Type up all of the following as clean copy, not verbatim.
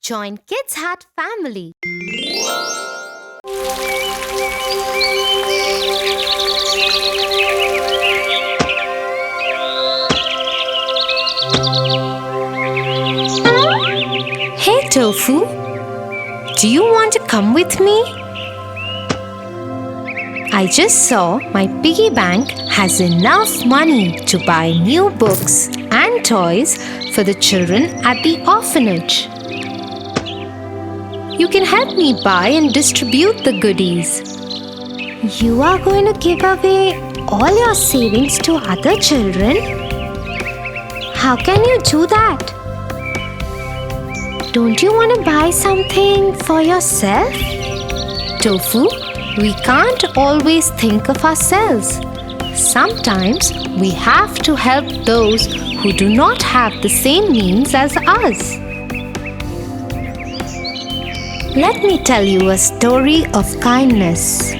Join Kids Hat family. Hey Tofu, do you want to come with me? I just saw my piggy bank has enough money to buy new books and toys for the children at the orphanage. You can help me buy and distribute the goodies. You are going to give away all your savings to other children? How can you do that? Don't you want to buy something for yourself? Tofu, we can't always think of ourselves. Sometimes we have to help those who do not have the same means as us. Let me tell you a story of kindness.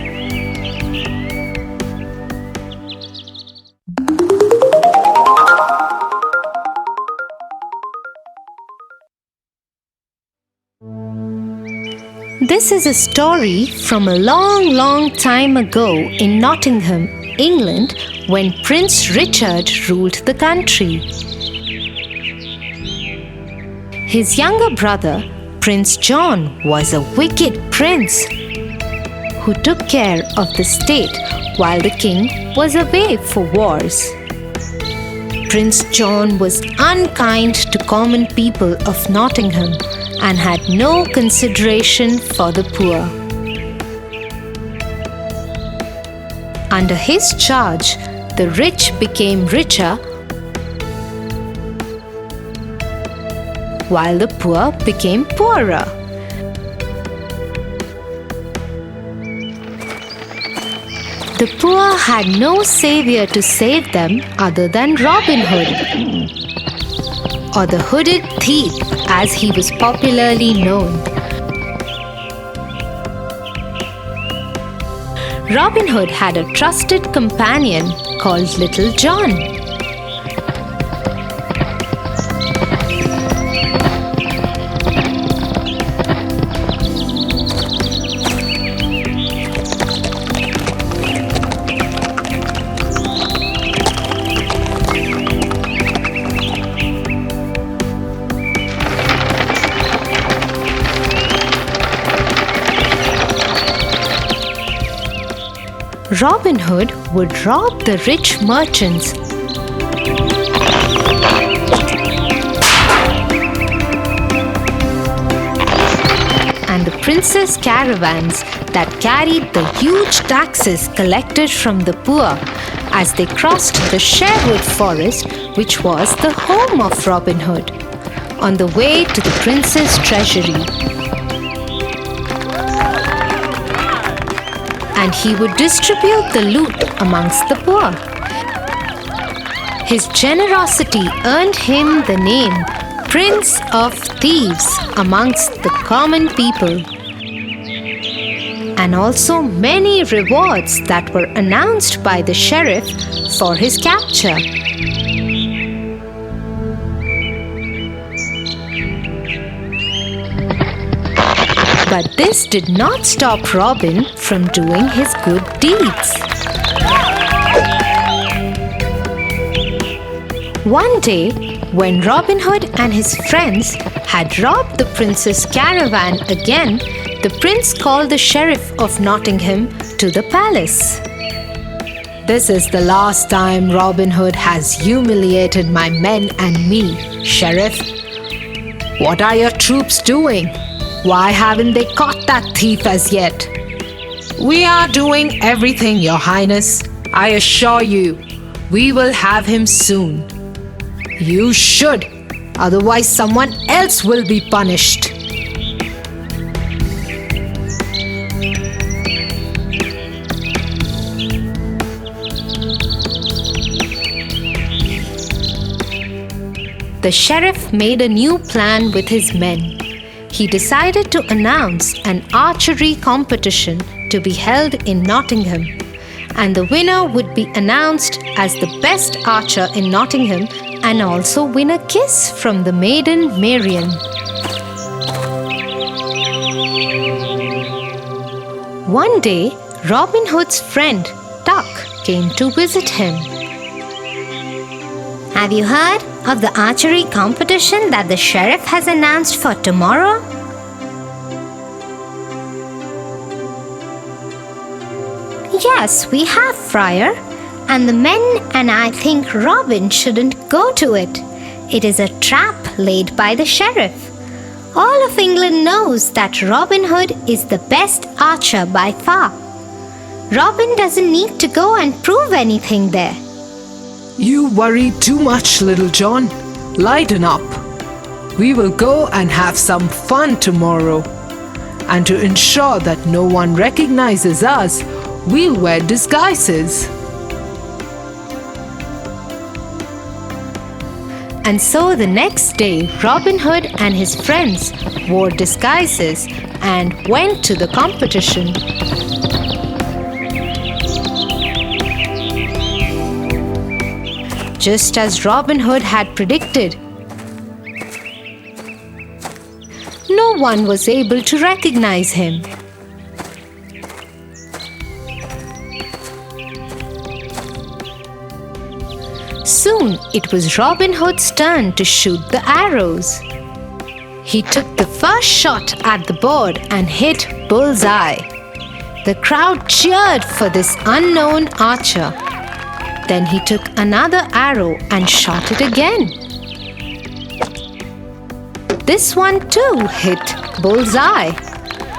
This is a story from a long time ago in Nottingham, England, when Prince Richard ruled the country. His younger brother, Prince John, was a wicked prince who took care of the state while the king was away for wars. Prince John was unkind to common people of Nottingham and had no consideration for the poor. Under his charge, the rich became richer while the poor became poorer. The poor had no savior to save them other than Robin Hood, or the hooded thief as he was popularly known. Robin Hood had a trusted companion called Little John. Robin Hood would rob the rich merchants and the prince's caravans that carried the huge taxes collected from the poor as they crossed the Sherwood forest, which was the home of Robin Hood, on the way to the prince's treasury. And he would distribute the loot amongst the poor. His generosity earned him the name Prince of Thieves amongst the common people, and also many rewards that were announced by the sheriff for his capture. But this did not stop Robin from doing his good deeds. One day, when Robin Hood and his friends had robbed the prince's caravan again, the prince called the sheriff of Nottingham to the palace. "This is the last time Robin Hood has humiliated my men and me, Sheriff. What are your troops doing? Why haven't they caught that thief as yet?" "We are doing everything, Your Highness. I assure you, we will have him soon." "You should, otherwise someone else will be punished." The sheriff made a new plan with his men. He decided to announce an archery competition to be held in Nottingham, and the winner would be announced as the best archer in Nottingham and also win a kiss from the maiden Marian. One day, Robin Hood's friend, Tuck, came to visit him. Have you heard of the archery competition that the sheriff has announced for tomorrow? Yes, we have, Friar. And the men and I think Robin shouldn't go to it. It is a trap laid by the sheriff. All of England knows that Robin Hood is the best archer by far. Robin doesn't need to go and prove anything there. You worry too much, Little John. Lighten up. We will go and have some fun tomorrow. And to ensure that no one recognizes us, we'll wear disguises. And so the next day, Robin Hood and his friends wore disguises and went to the competition. Just as Robin Hood had predicted, no one was able to recognize him. Soon it was Robin Hood's turn to shoot the arrows. He took the first shot at the bird and hit bullseye. The crowd cheered for this unknown archer. Then he took another arrow and shot it again. This one too hit bullseye.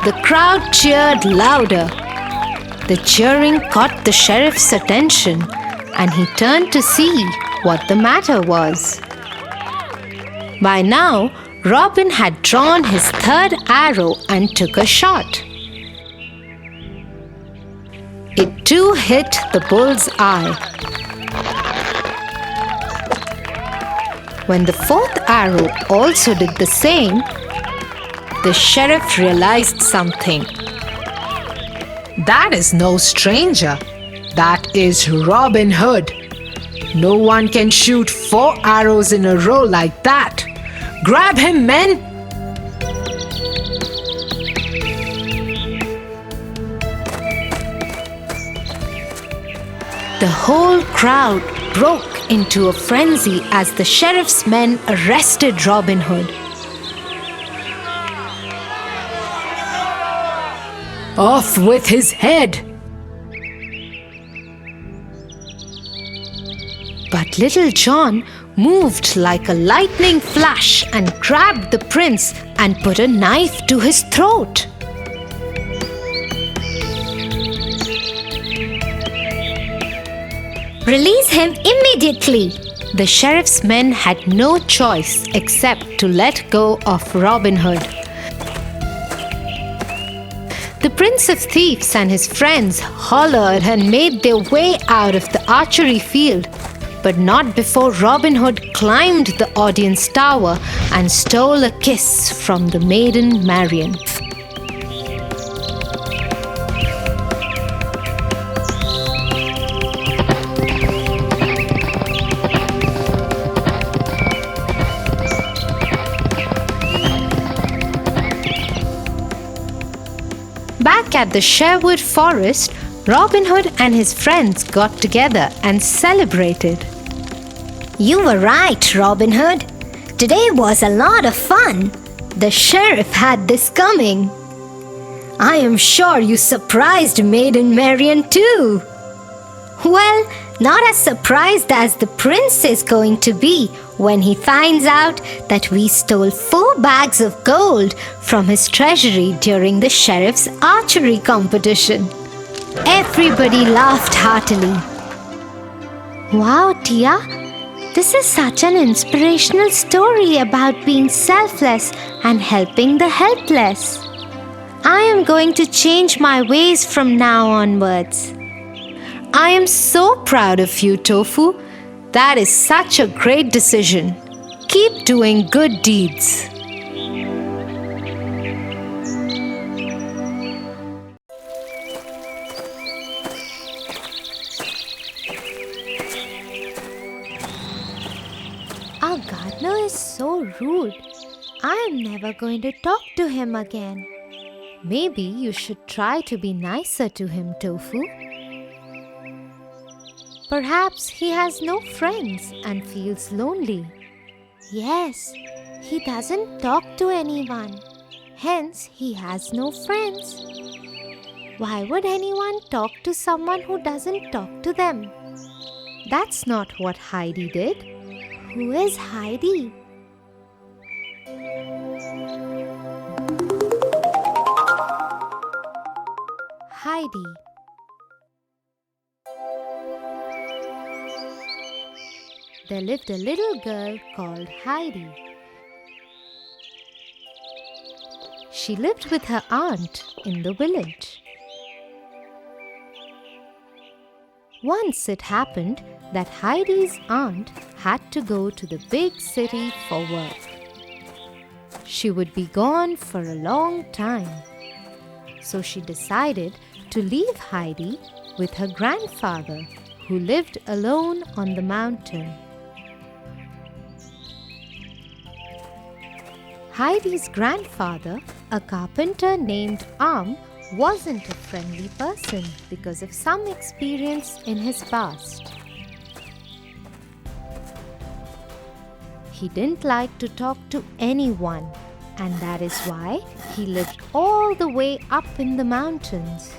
The crowd cheered louder. The cheering caught the sheriff's attention, and he turned to see what the matter was. By now, Robin had drawn his third arrow and took a shot. It too hit the bull's eye. When the fourth arrow also did the same, the sheriff realized something. That is no stranger. That is Robin Hood. No one can shoot 4 arrows in a row like that. Grab him, men! The whole crowd broke into a frenzy as the sheriff's men arrested Robin Hood. Off with his head! But Little John moved like a lightning flash and grabbed the prince and put a knife to his throat. Release him immediately! The sheriff's men had no choice except to let go of Robin Hood. The Prince of Thieves and his friends hollered and made their way out of the archery field, but not before Robin Hood climbed the audience tower and stole a kiss from the maiden Marian. Back at the Sherwood Forest, Robin Hood and his friends got together and celebrated. You were right, Robin Hood. Today was a lot of fun. The sheriff had this coming. I am sure you surprised Maiden Marian too. Well, not as surprised as the prince is going to be when he finds out that we stole 4 bags of gold from his treasury during the sheriff's archery competition. Everybody laughed heartily. Wow, Tia, this is such an inspirational story about being selfless and helping the helpless. I am going to change my ways from now onwards. I am so proud of you, Tofu. That is such a great decision. Keep doing good deeds. Our gardener is so rude. I am never going to talk to him again. Maybe you should try to be nicer to him, Tofu. Perhaps he has no friends and feels lonely. Yes, he doesn't talk to anyone. Hence, he has no friends. Why would anyone talk to someone who doesn't talk to them? That's not what Heidi did. Who is Heidi? Heidi. There lived a little girl called Heidi. She lived with her aunt in the village. Once it happened that Heidi's aunt had to go to the big city for work. She would be gone for a long time. So she decided to leave Heidi with her grandfather, who lived alone on the mountain. Heidi's grandfather, a carpenter named wasn't a friendly person because of some experience in his past. He didn't like to talk to anyone, and that is why he lived all the way up in the mountains.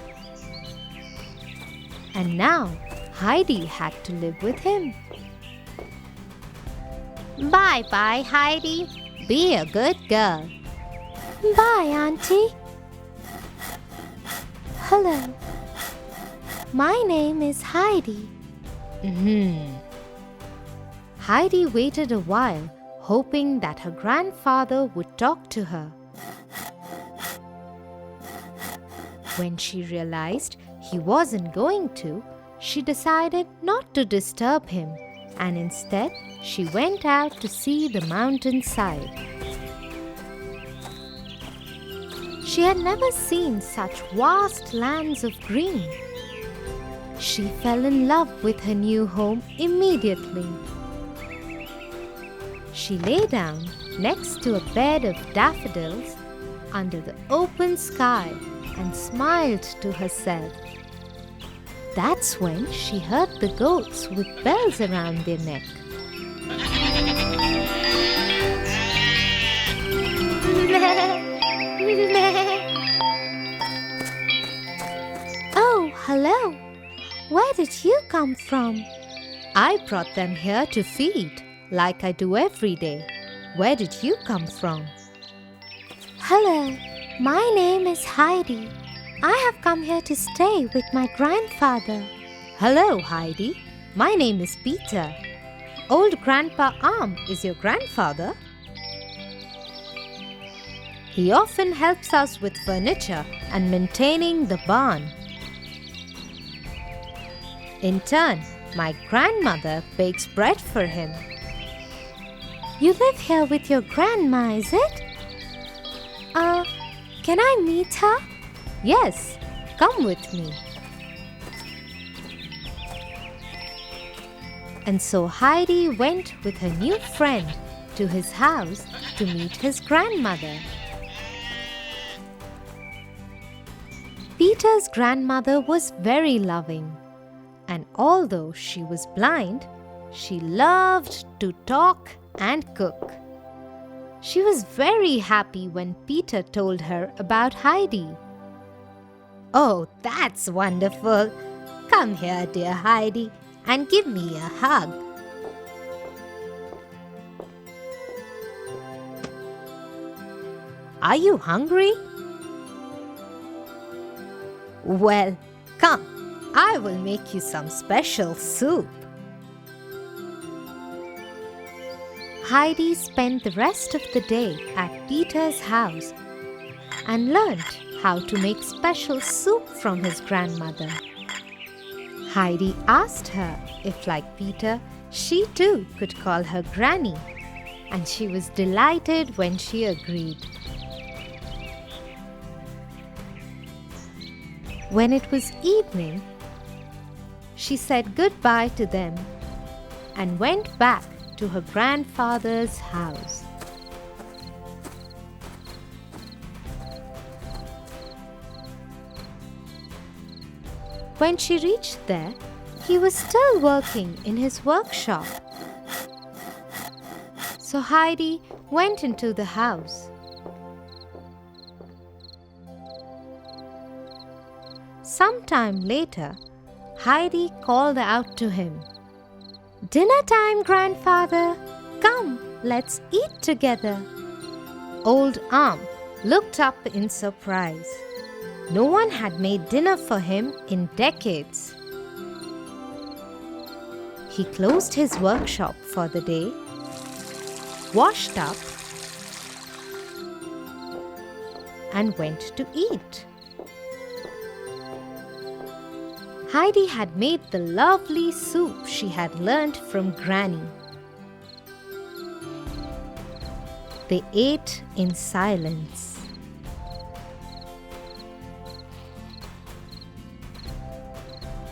And now Heidi had to live with him. Bye-bye, Heidi. Be a good girl. Bye, Auntie. Hello. My name is Heidi. Heidi waited a while, hoping that her grandfather would talk to her. When she realized he wasn't going to, she decided not to disturb him, and instead she went out to see the mountainside. She had never seen such vast lands of green. She fell in love with her new home immediately. She lay down next to a bed of daffodils under the open sky and smiled to herself. That's when she heard the goats with bells around their neck. Oh, hello. Where did you come from? I brought them here to feed, like I do every day. Where did you come from? Hello, my name is Heidi. I have come here to stay with my grandfather. Hello, Heidi. My name is Peter. Old Grandpa is your grandfather? He often helps us with furniture and maintaining the barn. In turn, my grandmother bakes bread for him. You live here with your grandma, is it? Can I meet her? Yes, come with me. And so Heidi went with her new friend to his house to meet his grandmother. Peter's grandmother was very loving, and although she was blind, she loved to talk and cook. She was very happy when Peter told her about Heidi. Oh, that's wonderful. Come here, dear Heidi, and give me a hug. Are you hungry? Well, come, I will make you some special soup. Heidi spent the rest of the day at Peter's house and learned how to make special soup from his grandmother. Heidi asked her if, like Peter, she too could call her Granny, and she was delighted when she agreed. When it was evening, she said goodbye to them and went back to her grandfather's house. When she reached there, he was still working in his workshop. So Heidi went into the house. Sometime later, Heidi called out to him, "Dinner time, grandfather! Come, let's eat together." Old Arm looked up in surprise. No one had made dinner for him in decades. He closed his workshop for the day, washed up, and went to eat. Heidi had made the lovely soup she had learnt from Granny. They ate in silence.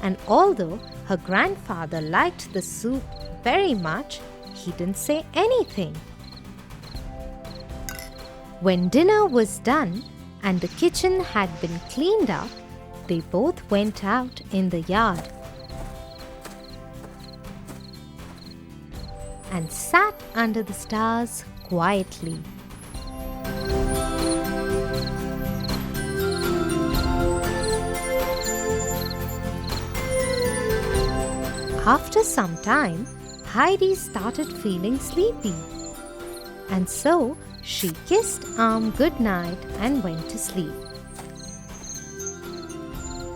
And although her grandfather liked the soup very much, he didn't say anything. When dinner was done and the kitchen had been cleaned up, they both went out in the yard and sat under the stars quietly. After some time, Heidi started feeling sleepy, and so she kissed Arm goodnight and went to sleep.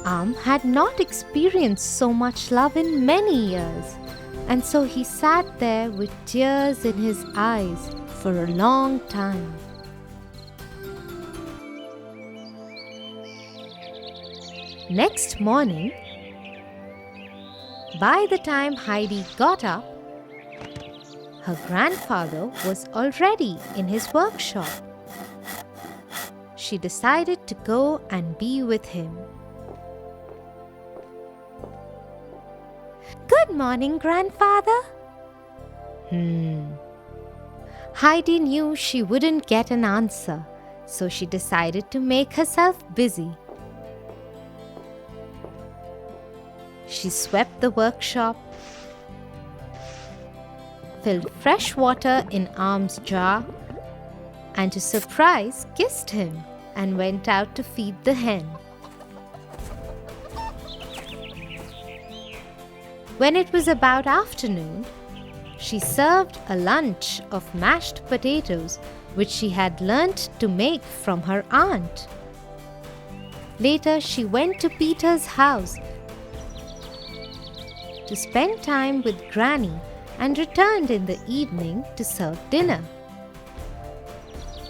Arm had not experienced so much love in many years, and so he sat there with tears in his eyes for a long time. Next morning, by the time Heidi got up, her grandfather was already in his workshop. She decided to go and be with him. "Good morning, grandfather." Heidi knew she wouldn't get an answer, so she decided to make herself busy. She swept the workshop, filled fresh water in Arm's jar, and to surprise kissed him and went out to feed the hen. When it was about afternoon, she served a lunch of mashed potatoes which she had learnt to make from her aunt. Later, she went to Peter's house to spend time with Granny and returned in the evening to serve dinner.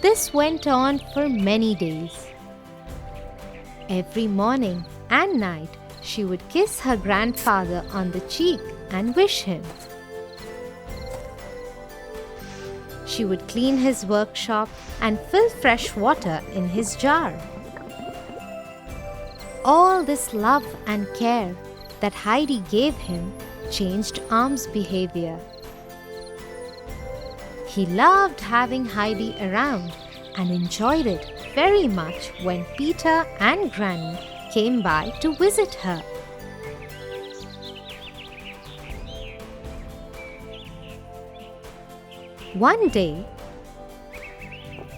This went on for many days. Every morning and night, she would kiss her grandfather on the cheek and wish him. She would clean his workshop and fill fresh water in his jar. All this love and care that Heidi gave him changed Arm's behavior. He loved having Heidi around and enjoyed it very much when Peter and Granny came by to visit her. One day,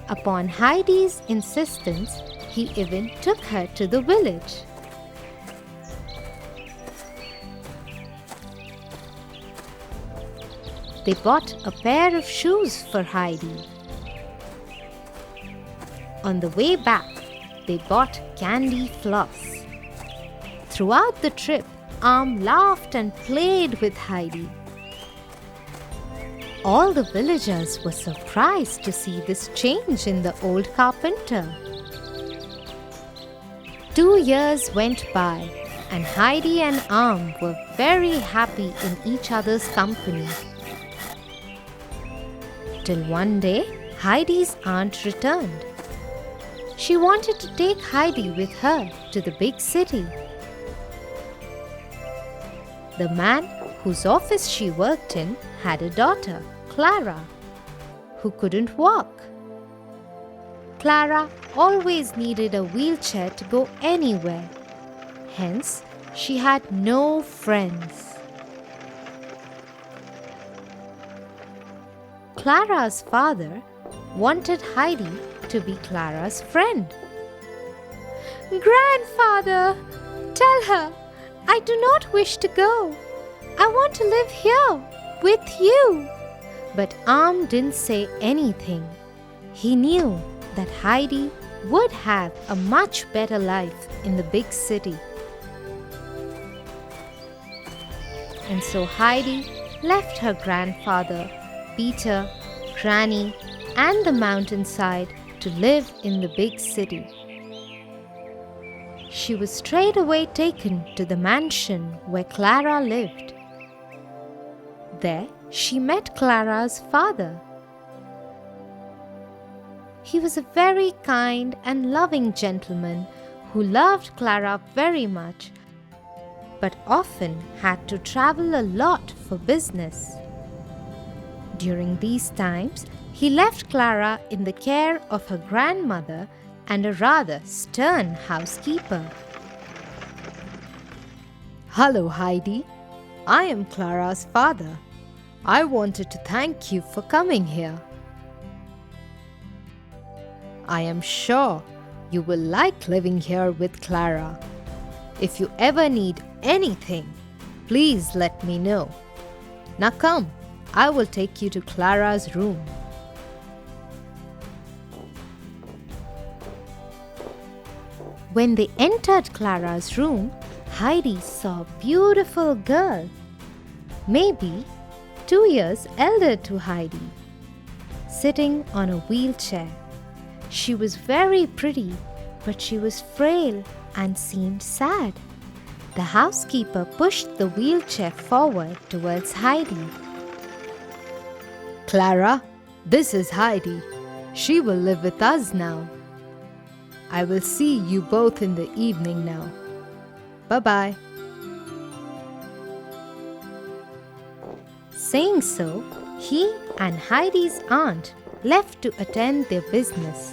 upon Heidi's insistence, he even took her to the village. They bought a pair of shoes for Heidi. On the way back, they bought candy floss. Throughout the trip, Arm laughed and played with Heidi. All the villagers were surprised to see this change in the old carpenter. 2 years went by, and Heidi and Arm were very happy in each other's company. Till one day, Heidi's aunt returned. She wanted to take Heidi with her to the big city. The man whose office she worked in had a daughter, Clara, who couldn't walk. Clara always needed a wheelchair to go anywhere. Hence, She had no friends. Clara's father wanted Heidi to be Clara's friend. "Grandfather, tell her I do not wish to go. I want to live here with you." But didn't say anything. He knew that Heidi would have a much better life in the big city. And so Heidi left her grandfather, Peter, Granny, and the mountainside to live in the big city. She was straight away taken to the mansion where Clara lived. There she met Clara's father. He was a very kind and loving gentleman who loved Clara very much, but often had to travel a lot for business. During these times, he left Clara in the care of her grandmother and a rather stern housekeeper. Hello, Heidi. I am Clara's father. I wanted to thank you for coming here. I am sure you will like living here with Clara. If you ever need anything, please let me know. Now come, I will take you to Clara's room. When they entered Clara's room, Heidi saw a beautiful girl, maybe 2 years elder to Heidi, sitting on a wheelchair. She was very pretty, but she was frail and seemed sad. The housekeeper pushed the wheelchair forward towards Heidi. Clara, this is Heidi. She will live with us now. I will see you both in the evening now. Bye-bye. Saying so, he and Heidi's aunt left to attend their business.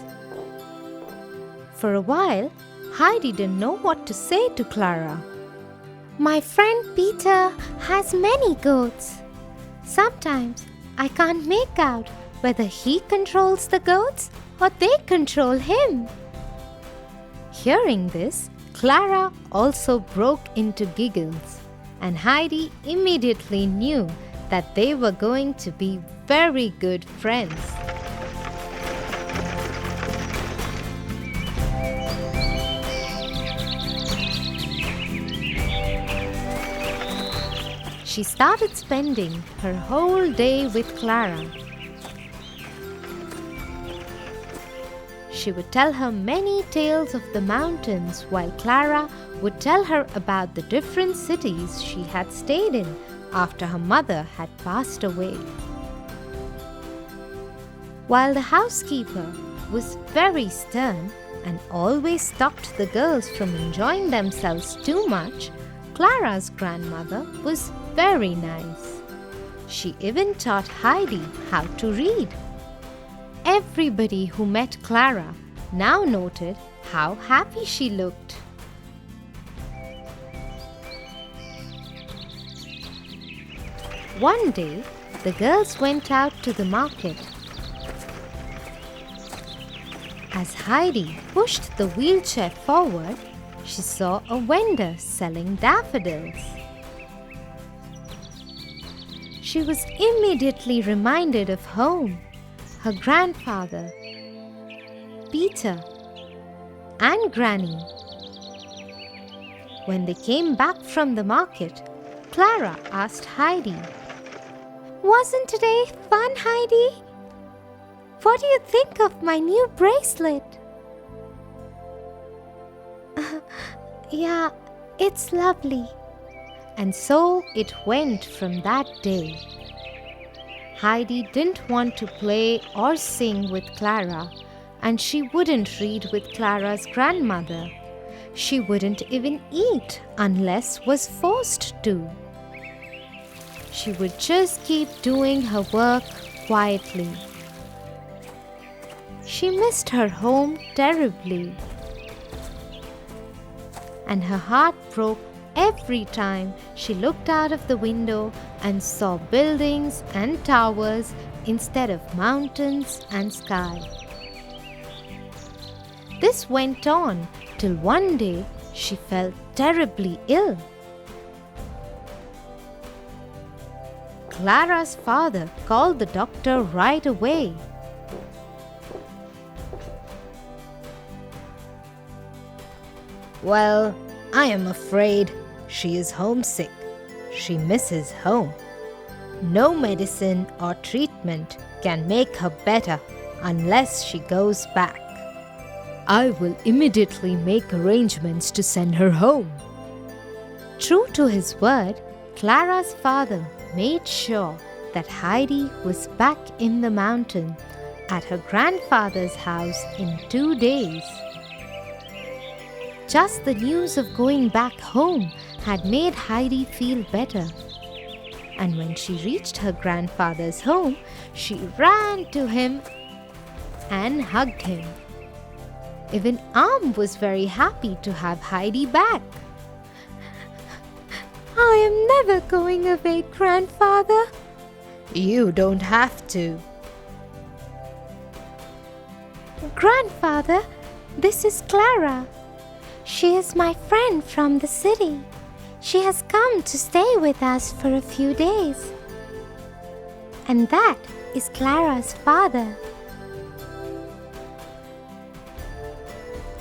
For a while, Heidi didn't know what to say to Clara. "My friend Peter has many goats. Sometimes I can't make out whether he controls the goats or they control him." Hearing this, Clara also broke into giggles, and Heidi immediately knew that they were going to be very good friends. She started spending her whole day with Clara. She would tell her many tales of the mountains, while Clara would tell her about the different cities she had stayed in after her mother had passed away. While the housekeeper was very stern and always stopped the girls from enjoying themselves too much, Clara's grandmother was very nice. She even taught Heidi how to read. Everybody who met Clara now noted how happy she looked. One day, the girls went out to the market. As Heidi pushed the wheelchair forward, she saw a vendor selling daffodils. She was immediately reminded of home, her grandfather, Peter, and Granny. When they came back from the market, Clara asked Heidi, "Wasn't today fun, Heidi? What do you think of my new bracelet?" "Yeah, it's lovely." And so it went from that day. Heidi didn't want to play or sing with Clara, and she wouldn't read with Clara's grandmother. She wouldn't even eat unless was forced to. She would just keep doing her work quietly. She missed her home terribly, and her heart broke every time she looked out of the window and saw buildings and towers instead of mountains and sky. This went on till one day she felt terribly ill. Clara's father called the doctor right away. Well, I am afraid she is homesick. She misses home. No medicine or treatment can make her better unless she goes back. I will immediately make arrangements to send her home. True to his word, Clara's father made sure that Heidi was back in the mountain at her grandfather's house in 2 days. Just the news of going back home had made Heidi feel better. And when she reached her grandfather's home, she ran to him and hugged him. Even Am was very happy to have Heidi back. I am never going away, Grandfather. You don't have to. Grandfather, this is Clara. She is my friend from the city. She has come to stay with us for a few days. And that is Clara's father.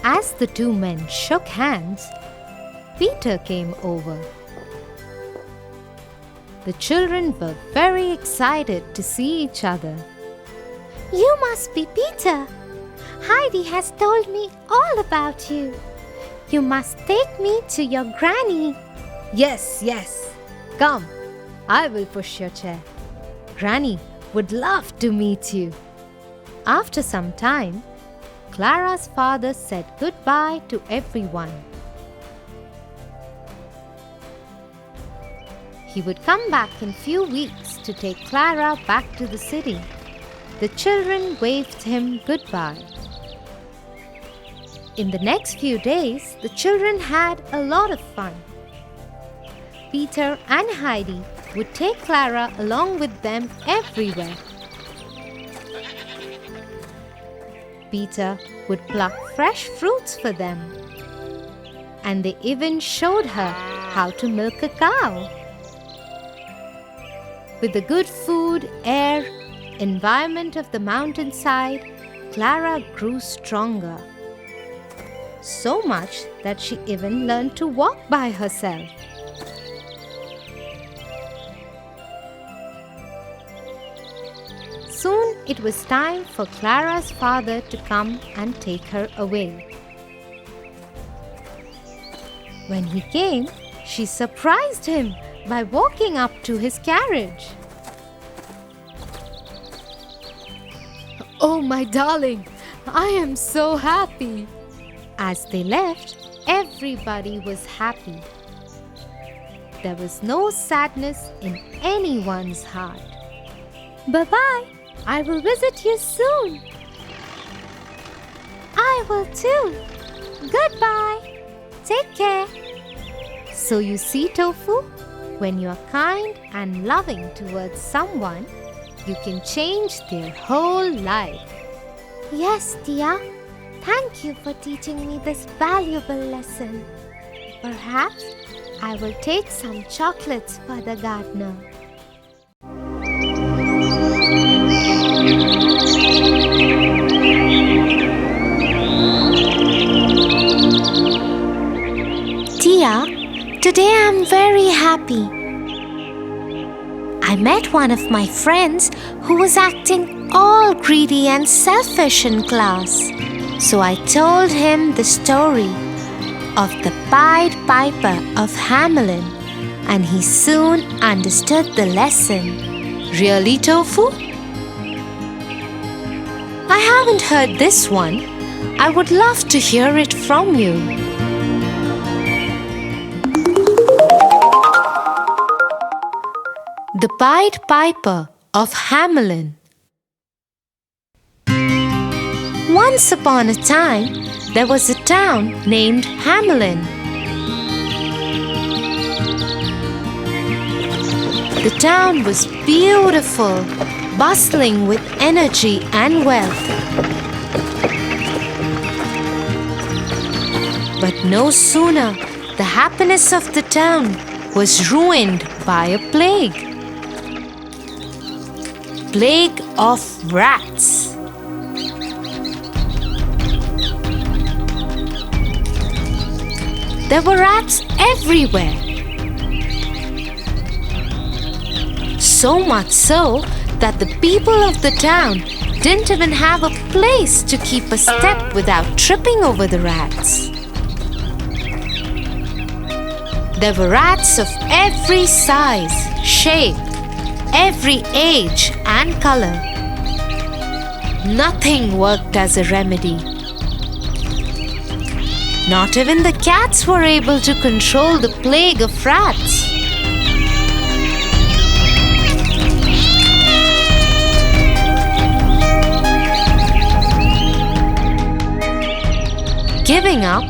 As the two men shook hands, Peter came over. The children were very excited to see each other. You must be Peter. Heidi has told me all about you. You must take me to your granny. Yes, yes. Come, I will push your chair. Granny would love to meet you. After some time, Clara's father said goodbye to everyone. He would come back in few weeks to take Clara back to the city. The children waved him goodbye. In the next few days, the children had a lot of fun. Peter and Heidi would take Clara along with them everywhere. Peter would pluck fresh fruits for them. And they even showed her how to milk a cow. With the good food, air, environment of the mountainside, Clara grew stronger. So much that she even learned to walk by herself. Soon it was time for Clara's father to come and take her away. When he came, she surprised him by walking up to his carriage. Oh, my darling, I am so happy. As they left, everybody was happy. There was no sadness in anyone's heart. Bye-bye. I will visit you soon. I will too. Goodbye. Take care. So you see, Tofu, when you are kind and loving towards someone, you can change their whole life. Yes, Tia. Thank you for teaching me this valuable lesson. Perhaps I will take some chocolates for the gardener. Tia, today I'm very happy. I met one of my friends who was acting all greedy and selfish in class. So I told him the story of the Pied Piper of Hamelin, and he soon understood the lesson. Really, Tofu? I haven't heard this one. I would love to hear it from you. The Pied Piper of Hamelin. Once upon a time, there was a town named Hamelin. The town was beautiful, bustling with energy and wealth. But no sooner the happiness of the town was ruined by a plague. Plague of rats. There were rats everywhere. So much so that the people of the town didn't even have a place to keep a step without tripping over the rats. There were rats of every size, shape, every age and color. Nothing worked as a remedy. Not even the cats were able to control the plague of rats. Giving up,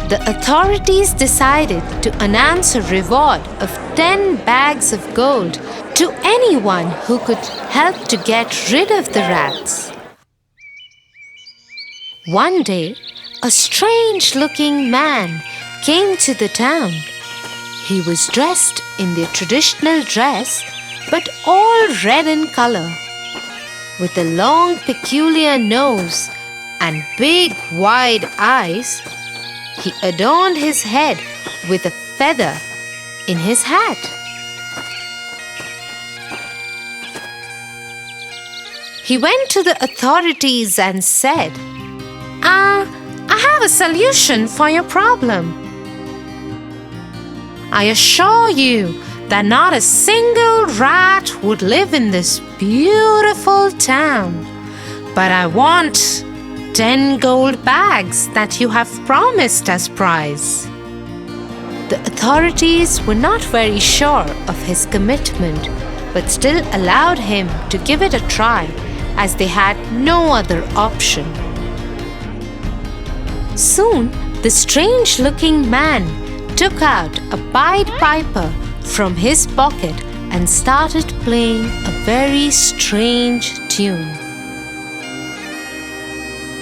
the authorities decided to announce a reward of 10 bags of gold to anyone who could help to get rid of the rats. One day, a strange-looking man came to the town. He was dressed in their traditional dress, but all red in color, with a long, peculiar nose and big, wide eyes. He adorned his head with a feather in his hat. He went to the authorities and said, I have a solution for your problem. I assure you that not a single rat would live in this beautiful town. But I want 10 gold bags that you have promised as prize. The authorities were not very sure of his commitment, but still allowed him to give it a try, as they had no other option. Soon, the strange-looking man took out a Pied Piper from his pocket and started playing a very strange tune.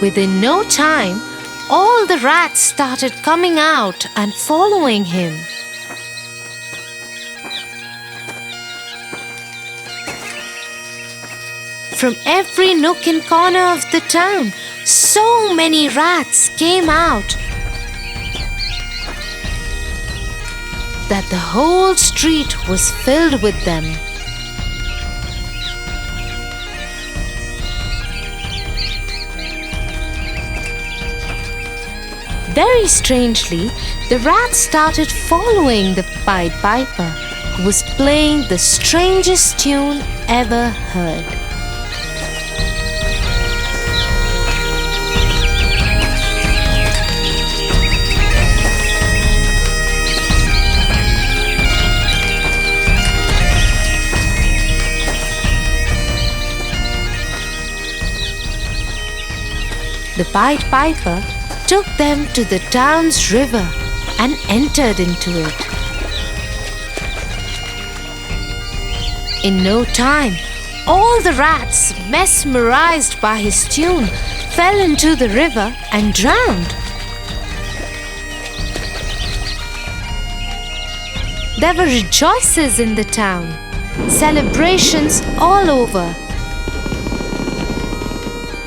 Within no time, all the rats started coming out and following him. From every nook and corner of the town, so many rats came out that the whole street was filled with them. Very strangely, the rats started following the Pied Piper, who was playing the strangest tune ever heard. The Pied Piper took them to the town's river and entered into it. In no time, all the rats, mesmerized by his tune, fell into the river and drowned. There were rejoices in the town, celebrations all over.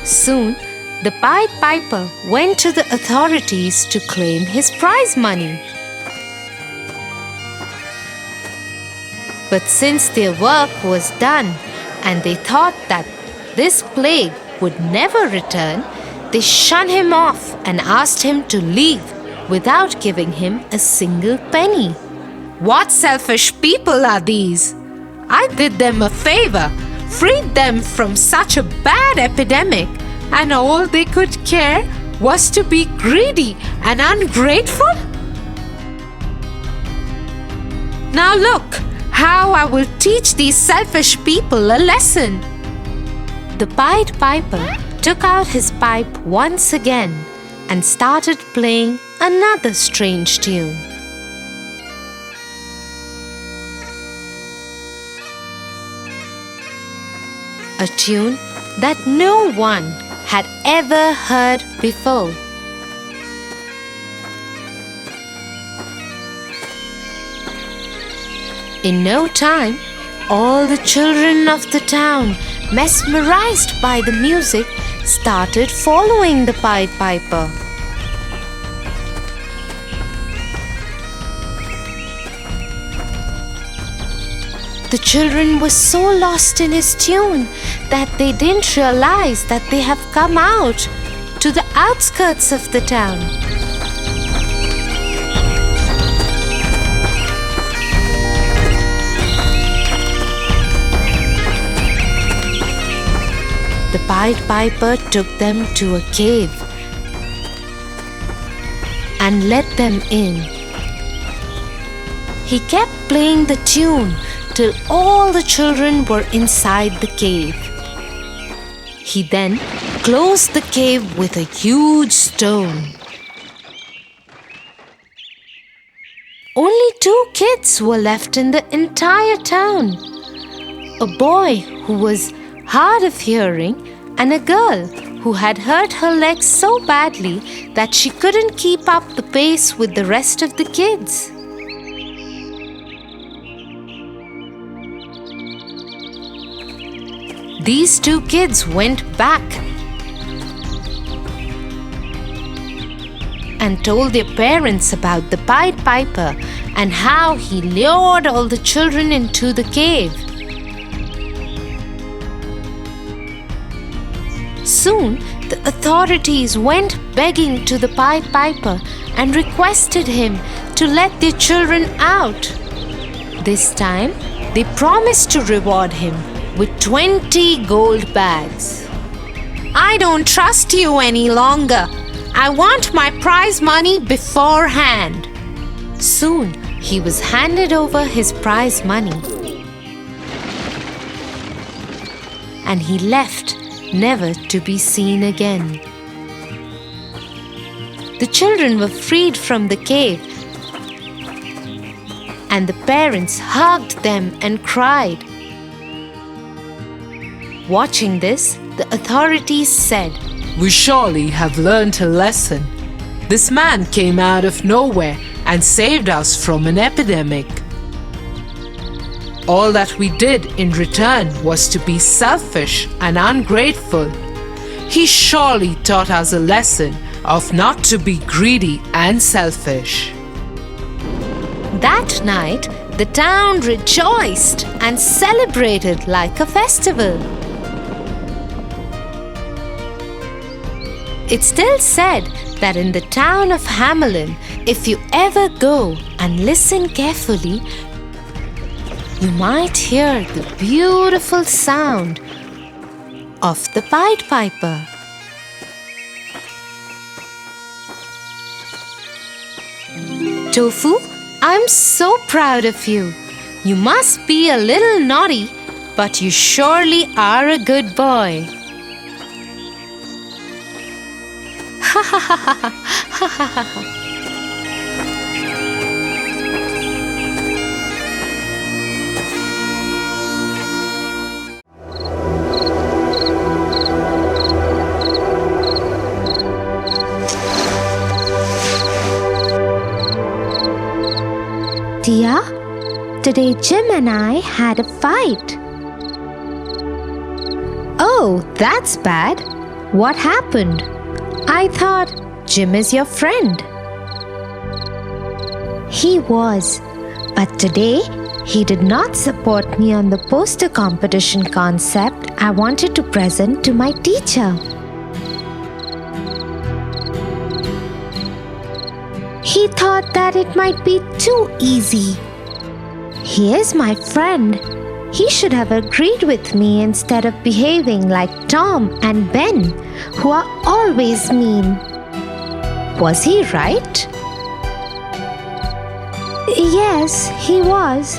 Soon, the Pied Piper went to the authorities to claim his prize money. But since their work was done and they thought that this plague would never return, they shunned him off and asked him to leave without giving him a single penny. What selfish people are these? I did them a favor, freed them from such a bad epidemic, and all they could care was to be greedy and ungrateful? Now look how I will teach these selfish people a lesson. The Pied Piper took out his pipe once again and started playing another strange tune. a tune that no one had ever heard before. In no time, all the children of the town, mesmerized by the music, started following the Pied Piper. The children were so lost in his tune that they didn't realize that they have come out to the outskirts of the town. The Pied Piper took them to a cave and let them in. He kept playing the tune till all the children were inside the cave. He then closed the cave with a huge stone. Only 2 kids were left in the entire town. A boy who was hard of hearing and a girl who had hurt her legs so badly that she couldn't keep up the pace with the rest of the kids. These 2 kids went back and told their parents about the Pied Piper and how he lured all the children into the cave. Soon, the authorities went begging to the Pied Piper and requested him to let their children out. This time, they promised to reward him with 20 gold bags. I don't trust you any longer. I want my prize money beforehand. Soon, he was handed over his prize money. And he left, never to be seen again. The children were freed from the cave, and the parents hugged them and cried. Watching this, the authorities said, We surely have learned a lesson. This man came out of nowhere and saved us from an epidemic. All that we did in return was to be selfish and ungrateful. He surely taught us a lesson of not to be greedy and selfish. That night, the town rejoiced and celebrated like a festival. It's still said that in the town of Hamelin, if you ever go and listen carefully, you might hear the beautiful sound of the Pied Piper. Tofu, I'm so proud of you. You must be a little naughty, but you surely are a good boy. Ha ha ha ha ha ha ha ha. Tia, today Jim and I had a fight. Oh, that's bad. What happened? I thought Jim is your friend. He was, but today he did not support me on the poster competition concept I wanted to present to my teacher. He thought that it might be too easy. He is my friend. He should have agreed with me instead of behaving like Tom and Ben, who are always mean. Was he right? Yes, he was.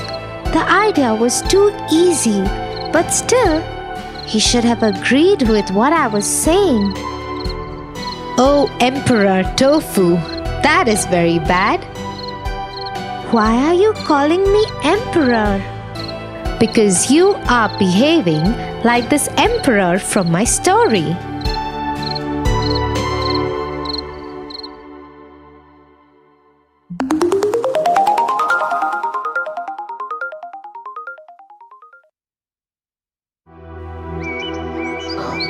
The idea was too easy, but still, he should have agreed with what I was saying. Oh, Emperor Tofu, that is very bad. Why are you calling me Emperor? Because you are behaving like this emperor from my story.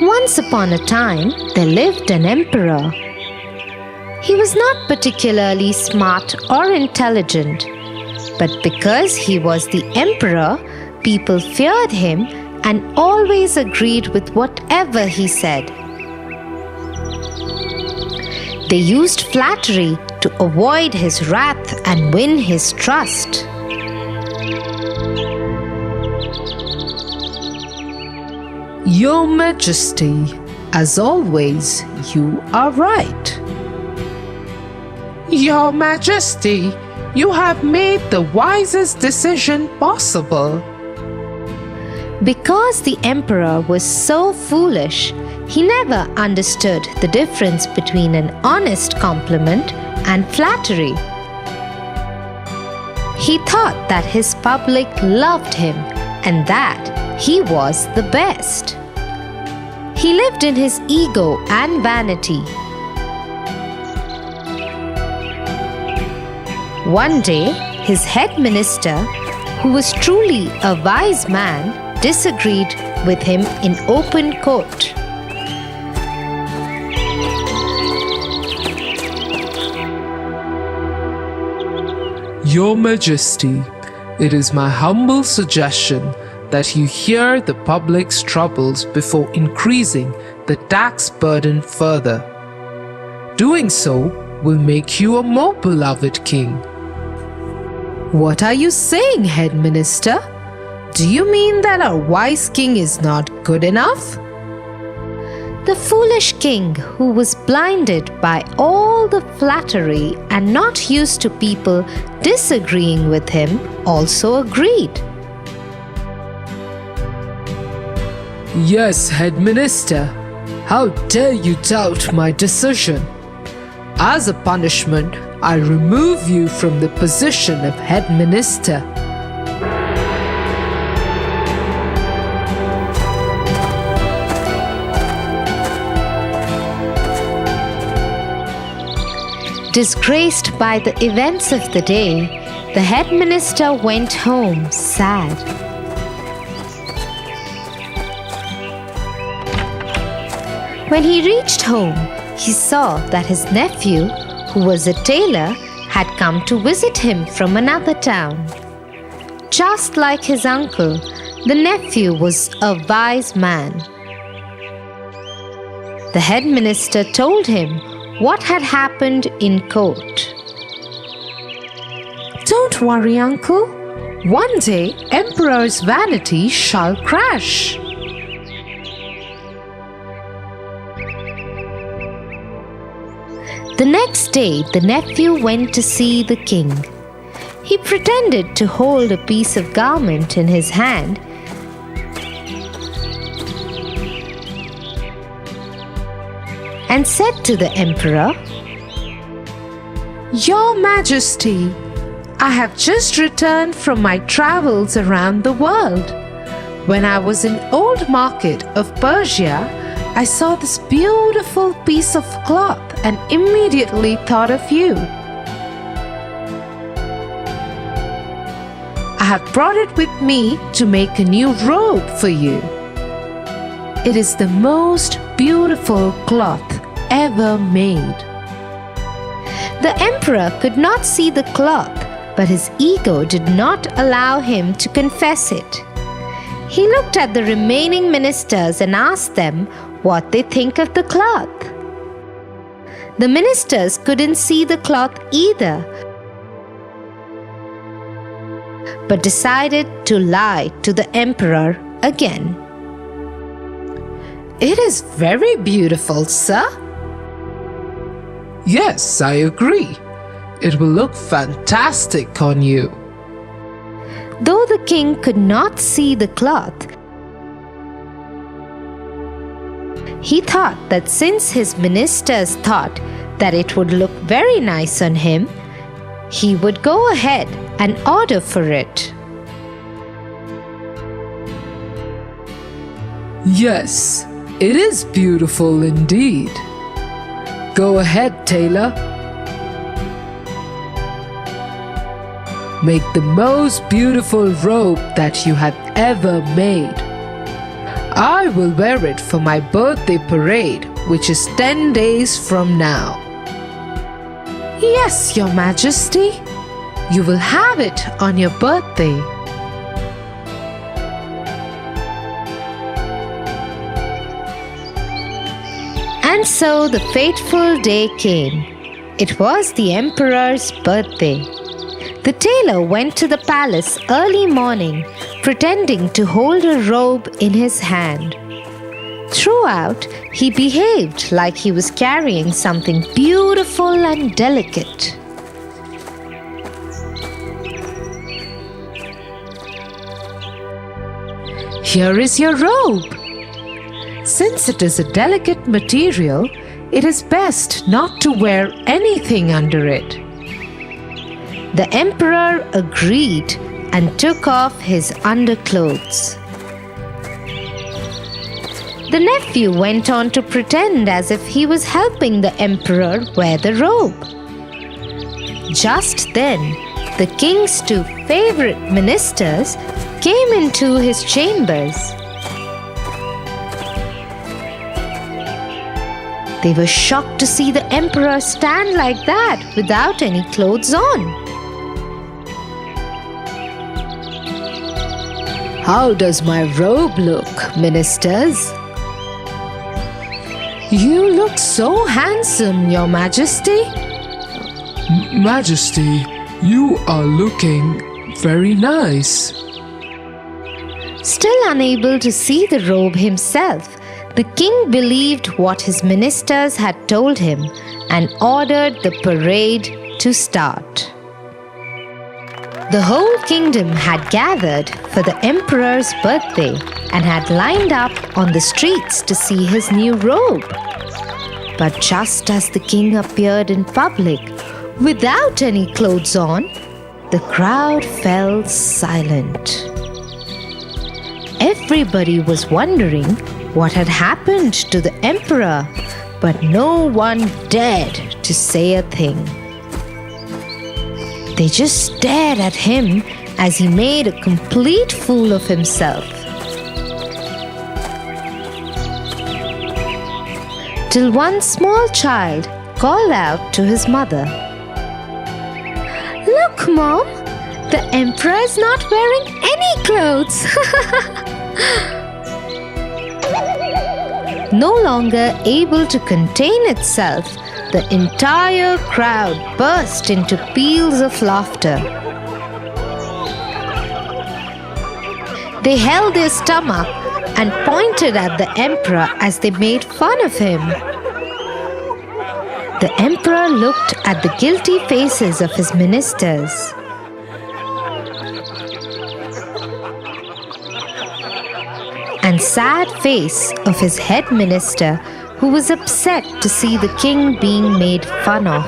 Once upon a time, there lived an emperor. He was not particularly smart or intelligent, but because he was the emperor, people feared him and always agreed with whatever he said. They used flattery to avoid his wrath and win his trust. Your Majesty, as always, you are right. Your Majesty, you have made the wisest decision possible. Because the emperor was so foolish, he never understood the difference between an honest compliment and flattery. He thought that his public loved him and that he was the best. He lived in his ego and vanity. One day, his head minister, who was truly a wise man, disagreed with him in open court. Your Majesty, it is my humble suggestion that you hear the public's troubles before increasing the tax burden further. Doing so will make you a more beloved king. What are you saying, head minister? Do you mean that our wise king is not good enough? The foolish king, who was blinded by all the flattery and not used to people disagreeing with him, also agreed. Yes, head minister. How dare you doubt my decision? As a punishment, I remove you from the position of head minister. Disgraced by the events of the day, the head minister went home sad. When he reached home, he saw that his nephew, who was a tailor, had come to visit him from another town. Just like his uncle, the nephew was a wise man. The head minister told him what had happened in court. Don't worry, uncle. One day, emperor's vanity shall crash. The next day, the nephew went to see the king. He pretended to hold a piece of garment in his hand and said to the emperor, Your Majesty, I have just returned from my travels around the world. When I was in Old Market of Persia, I saw this beautiful piece of cloth and immediately thought of you. I have brought it with me to make a new robe for you. It is the most beautiful cloth ever made. The emperor could not see the cloth, but his ego did not allow him to confess it. He looked at the remaining ministers and asked them what they think of the cloth. The ministers couldn't see the cloth either, but decided to lie to the emperor again. It is very beautiful, sir. Yes, I agree. It will look fantastic on you. Though the king could not see the cloth, he thought that since his ministers thought that it would look very nice on him, he would go ahead and order for it. Yes, it is beautiful indeed. Go ahead, tailor. Make the most beautiful robe that you have ever made. I will wear it for my birthday parade, which is 10 days from now. Yes, Your Majesty. You will have it on your birthday. And so the fateful day came. It was the emperor's birthday. The tailor went to the palace early morning, pretending to hold a robe in his hand. Throughout, he behaved like he was carrying something beautiful and delicate. Here is your robe. Since it is a delicate material, it is best not to wear anything under it. The emperor agreed and took off his underclothes. The nephew went on to pretend as if he was helping the emperor wear the robe. Just then, the king's two favorite ministers came into his chambers. They were shocked to see the emperor stand like that without any clothes on. How does my robe look, ministers? You look so handsome, Your Majesty. Majesty, you are looking very nice. Still unable to see the robe himself, the king believed what his ministers had told him and ordered the parade to start. The whole kingdom had gathered for the emperor's birthday and had lined up on the streets to see his new robe. But just as the king appeared in public without any clothes on, the crowd fell silent. Everybody was wondering what had happened to the emperor, but no one dared to say a thing. They just stared at him as he made a complete fool of himself. Till one small child called out to his mother, "Look, Mom, the emperor is not wearing any clothes." No longer able to contain itself, the entire crowd burst into peals of laughter. They held their stomach and pointed at the emperor as they made fun of him. The emperor looked at the guilty faces of his ministers. And sad face of his head minister, who was upset to see the king being made fun of.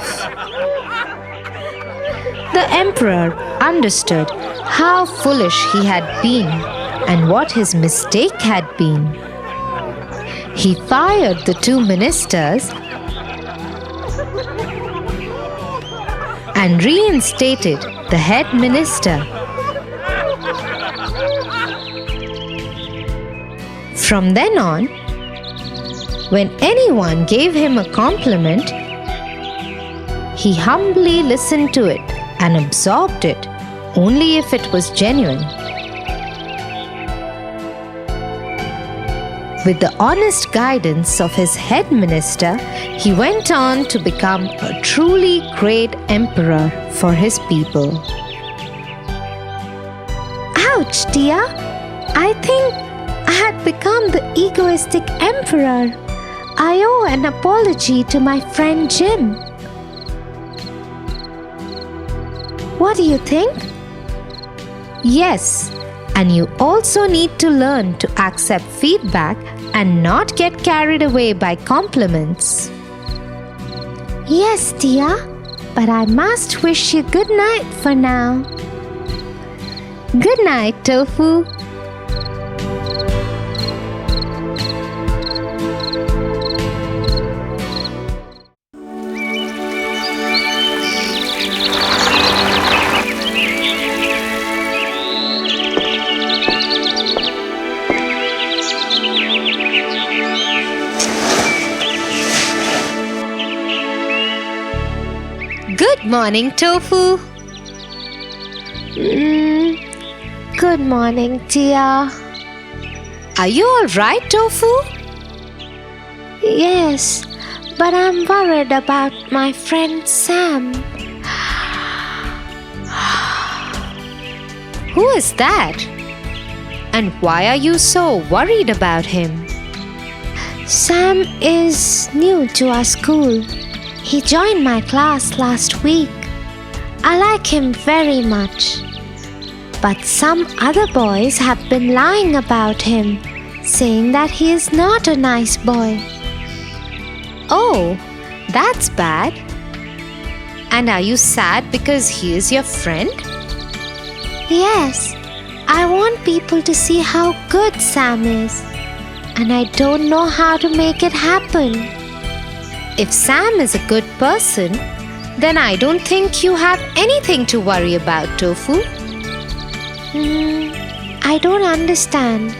The emperor understood how foolish he had been and what his mistake had been. He fired the two ministers and reinstated the head minister. From then on, when anyone gave him a compliment, he humbly listened to it and absorbed it only if it was genuine. With the honest guidance of his head minister, he went on to become a truly great emperor for his people. Ouch, Tia! I think I had become the egoistic emperor. I owe an apology to my friend Jim. What do you think? Yes, and you also need to learn to accept feedback and not get carried away by compliments. Yes, Tia, but I must wish you good night for now. Good night, Tofu. Good morning, Tofu. Good morning, Tia. Are you all right, Tofu? Yes, but I'm worried about my friend Sam. Who is that? And why are you so worried about him? Sam is new to our school. He joined my class last week. I like him very much. But some other boys have been lying about him, saying that he is not a nice boy. Oh, that's bad. And are you sad because he is your friend? Yes, I want people to see how good Sam is. And I don't know how to make it happen. If Sam is a good person, then I don't think you have anything to worry about, Tofu. I don't understand.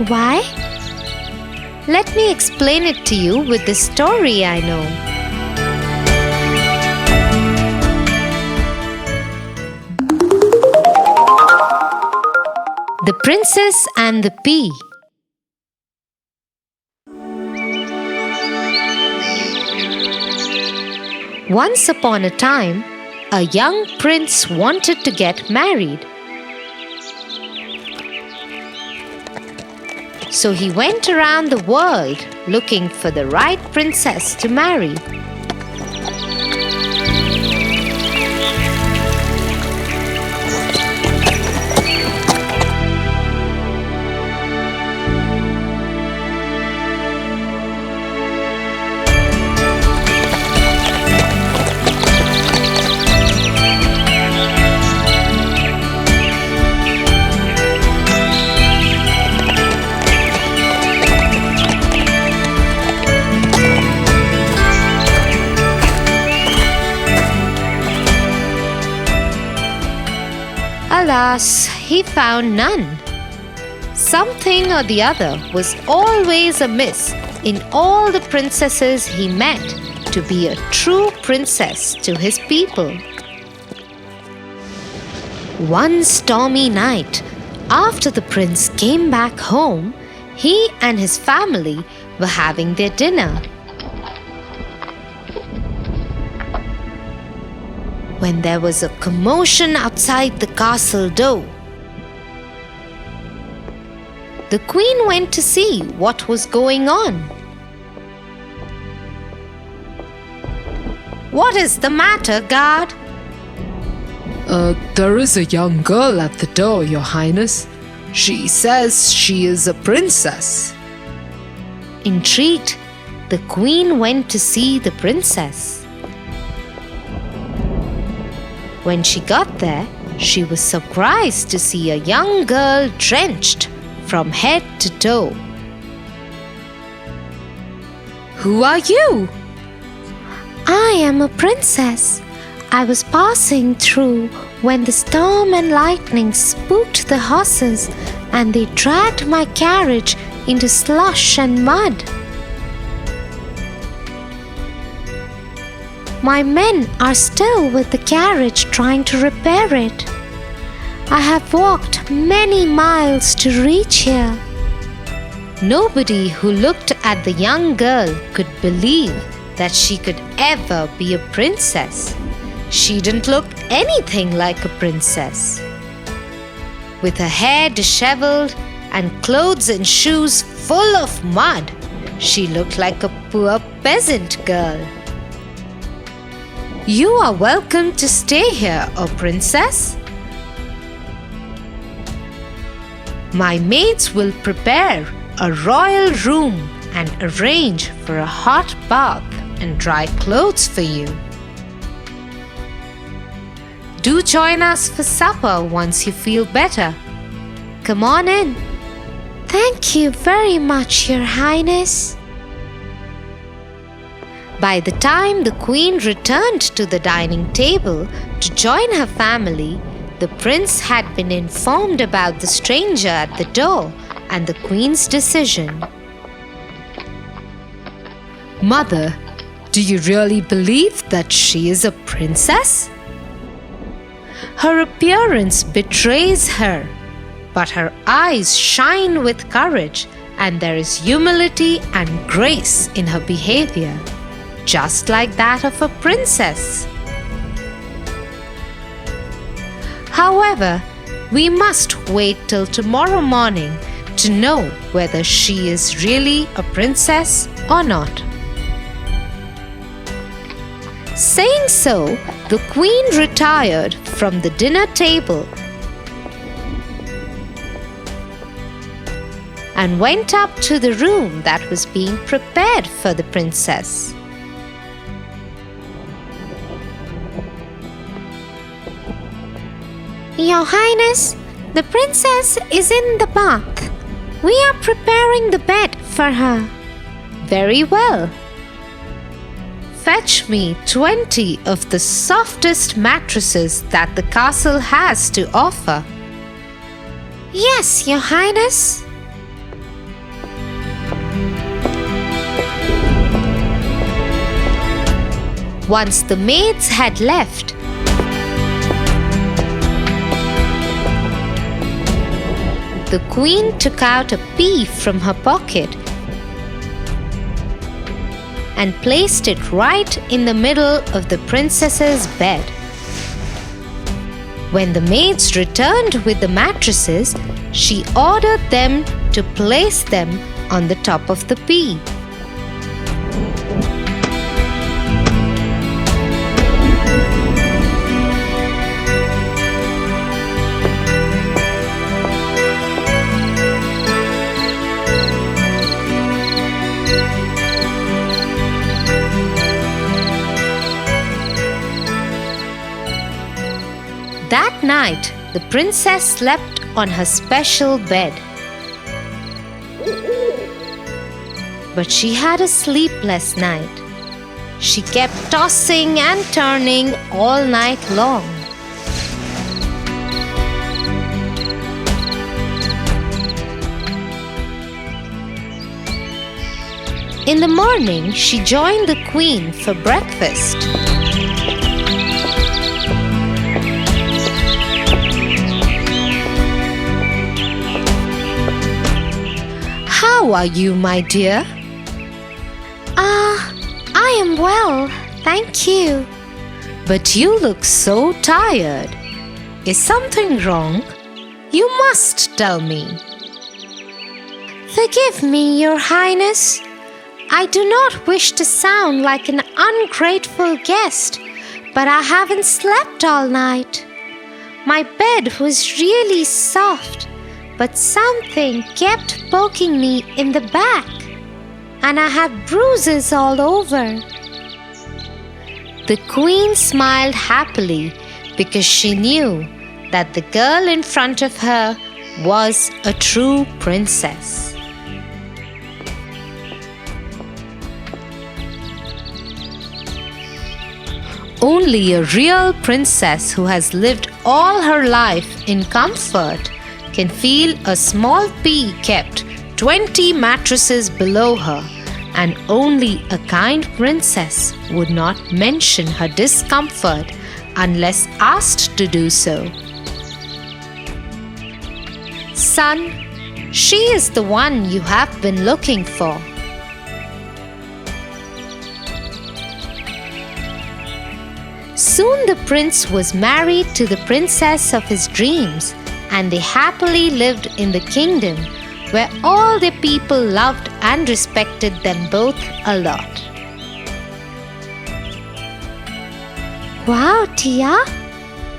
Why? Let me explain it to you with the story I know. The Princess and the Pea. Once upon a time, a young prince wanted to get married. So he went around the world looking for the right princess to marry. Alas, he found none. Something or the other was always amiss in all the princesses he met to be a true princess to his people. One stormy night, after the prince came back home, he and his family were having their dinner. When there was a commotion outside the castle door. The queen went to see what was going on. What is the matter, guard? There is a young girl at the door, Your Highness. She says she is a princess. Intrigued, the queen went to see the princess. When she got there, she was surprised to see a young girl drenched from head to toe. Who are you? I am a princess. I was passing through when the storm and lightning spooked the horses and they dragged my carriage into slush and mud. My men are still with the carriage trying to repair it. I have walked many miles to reach here. Nobody who looked at the young girl could believe that she could ever be a princess. She didn't look anything like a princess. With her hair disheveled and clothes and shoes full of mud, she looked like a poor peasant girl. You are welcome to stay here, O princess. My maids will prepare a royal room and arrange for a hot bath and dry clothes for you. Do join us for supper once you feel better. Come on in. Thank you very much, Your Highness. By the time the queen returned to the dining table to join her family, the prince had been informed about the stranger at the door and the queen's decision. Mother, Do you really believe that she is a princess? Her appearance betrays her, but her eyes shine with courage, and there is humility and grace in her behavior, just like that of a princess. However, we must wait till tomorrow morning to know whether she is really a princess or not. Saying so, the queen retired from the dinner table and went up to the room that was being prepared for the princess. Your Highness, the princess is in the bath. We are preparing the bed for her. Very well. Fetch me 20 of the softest mattresses that the castle has to offer. Yes, Your Highness. Once the maids had left, the queen took out a pea from her pocket and placed it right in the middle of the princess's bed. When the maids returned with the mattresses, she ordered them to place them on the top of the pea. That night, the princess slept on her special bed. But she had a sleepless night. She kept tossing and turning all night long. In the morning, she joined the queen for breakfast. How are you, my dear? I am well, thank you. But you look so tired. Is something wrong? You must tell me. Forgive me, Your Highness. I do not wish to sound like an ungrateful guest, but I haven't slept all night. My bed was really soft, but something kept poking me in the back, and I had bruises all over. The queen smiled happily because she knew that the girl in front of her was a true princess. Only a real princess who has lived all her life in comfort can feel a small pea kept 20 mattresses below her, and only a kind princess would not mention her discomfort unless asked to do so. Son, she is the one you have been looking for. Soon the prince was married to the princess of his dreams, and they happily lived in the kingdom where all the people loved and respected them both a lot. Wow, Tia!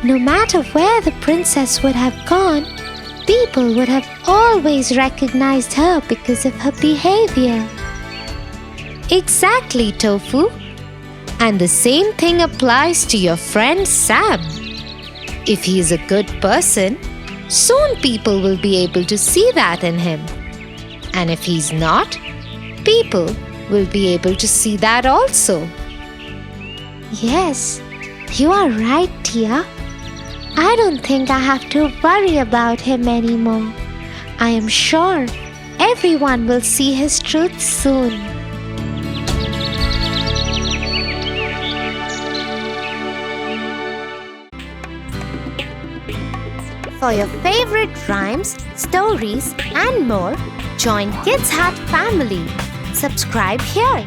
No matter where the princess would have gone, people would have always recognized her because of her behavior. Exactly, Tofu. And the same thing applies to your friend Sam. If he is a good person, soon people will be able to see that in him. And if he's not, people will be able to see that also. Yes, you are right, Tia. I don't think I have to worry about him anymore. I am sure everyone will see his truth soon. For your favorite rhymes, stories, and more, join Kids Hat family. Subscribe here.